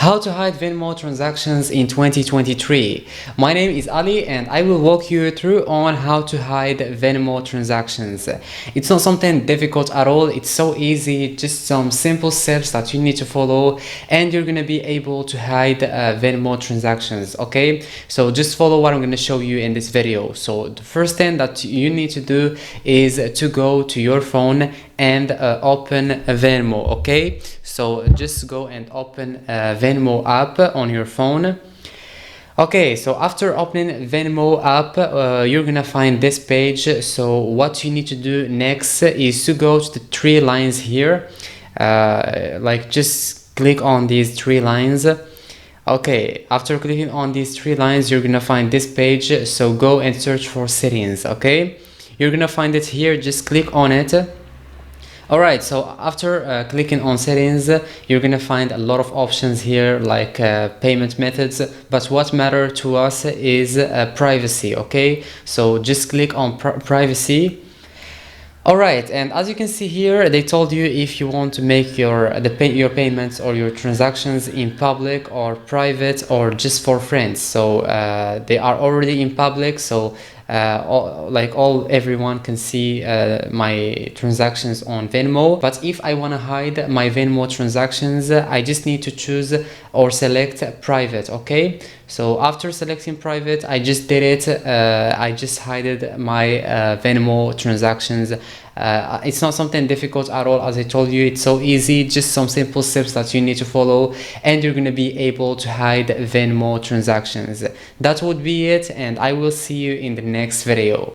How to hide Venmo transactions in 2023. My name is Ali and I will walk you through on how to hide Venmo transactions. It's not something difficult at all. It's so easy, just some simple steps that you need to follow and you're gonna be able to hide Venmo transactions. Okay, so just follow what I'm gonna show you in this video. So the first thing that you need to do is to go to your phone and open Venmo. Okay, so just go and open Venmo app on your phone. Okay, so after opening Venmo app, you're gonna find this page. So what you need to do next is to go to the three lines here, like just click on these three lines. Okay, after clicking on these three lines, you're gonna find this page. So go and search for settings. Okay, you're gonna find it here, just click on it. Alright, so after clicking on settings, you're gonna find a lot of options here like payment methods, but what matter to us is privacy. Okay, so just click on privacy. Alright, and as you can see here, they told you if you want to make your payments or your transactions in public or private or just for friends. So they are already in public, so everyone can see my transactions on Venmo. But if I want to hide my Venmo transactions, I just need to choose or select private. Okay, so after selecting private, I just did it. I just hid my Venmo transactions. It's not something difficult at all. As I told you, it's so easy, just some simple steps that you need to follow and you're gonna be able to hide Venmo transactions. That would be it, and I will see you in the next video.